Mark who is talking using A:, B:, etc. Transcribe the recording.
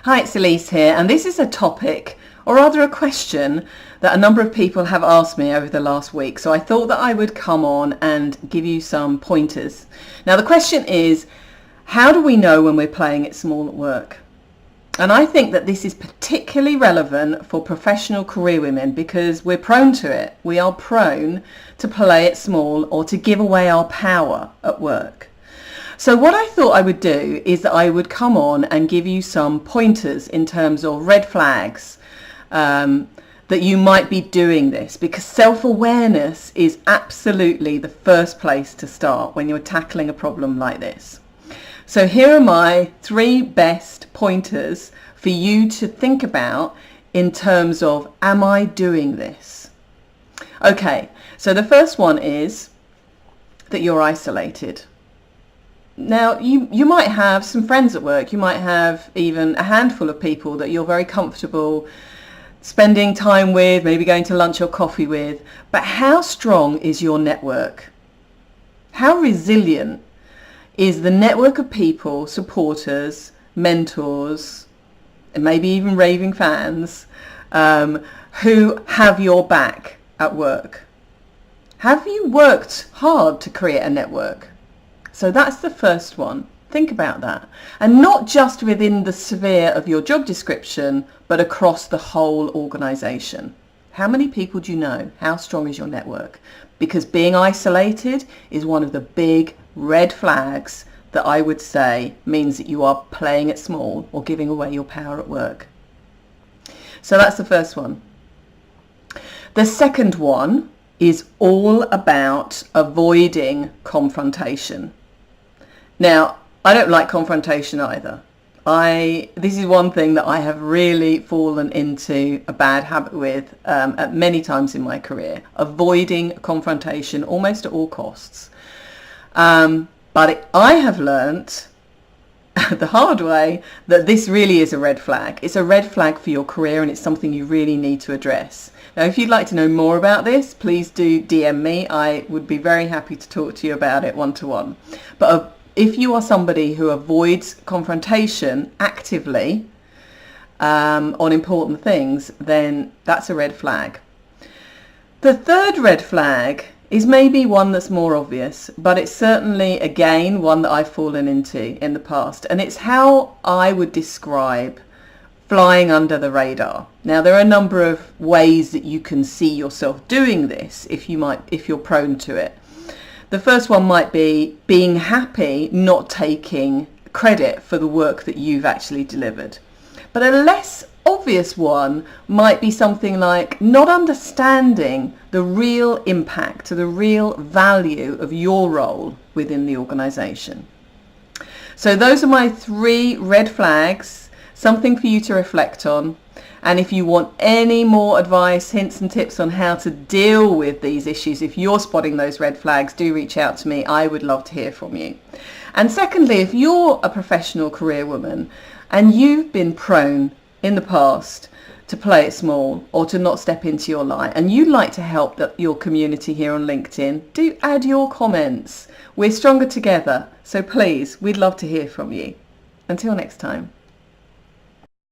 A: Hi, it's Elise here, and this is a topic, or rather a question, that a number of people have asked me over the last week. So I thought that I would come on and give you some pointers. Now the question is, how do we know when we're playing it small at work? And I think that this is particularly relevant for professional career women because we're prone to it. We are prone to play it small or to give away our power at work. So what I thought I would do is that I would come on and give you some pointers in terms of red flags that you might be doing this, because self-awareness is absolutely the first place to start when you're tackling a problem like this. So here are my 3 best pointers for you to think about in terms of, am I doing this? Okay, so the first one is that you're isolated. Now, you might have some friends at work. You might have even a handful of people that you're very comfortable spending time with, maybe going to lunch or coffee with. But how strong is your network? How resilient is the network of people, supporters, mentors, and maybe even raving fans who have your back at work? Have you worked hard to create a network? So that's the first one. Think about that. And not just within the sphere of your job description, but across the whole organisation. How many people do you know? How strong is your network? Because being isolated is one of the big red flags that I would say means that you are playing it small or giving away your power at work. So that's the first one. The second one is all about avoiding confrontation. Now, I don't like confrontation either. This is one thing that I have really fallen into a bad habit with at many times in my career, avoiding confrontation almost at all costs. But I have learnt the hard way that this really is a red flag. It's a red flag for your career, and it's something you really need to address. Now, if you'd like to know more about this, please do DM me. I would be very happy to talk to you about it one-to-one. But if you are somebody who avoids confrontation actively on important things, then that's a red flag. The third red flag is maybe one that's more obvious, but it's certainly, again, one that I've fallen into in the past. And it's how I would describe flying under the radar. Now, there are a number of ways that you can see yourself doing this if you're prone to it. The first one might be being happy not taking credit for the work that you've actually delivered. But a less obvious one might be something like not understanding the real impact, the real value of your role within the organisation. So those are my 3 red flags, something for you to reflect on. And if you want any more advice, hints and tips on how to deal with these issues, if you're spotting those red flags, do reach out to me. I would love to hear from you. And secondly, if you're a professional career woman and you've been prone in the past to play it small or to not step into your light, and you'd like to help your community here on LinkedIn, do add your comments. We're stronger together. So please, we'd love to hear from you. Until next time.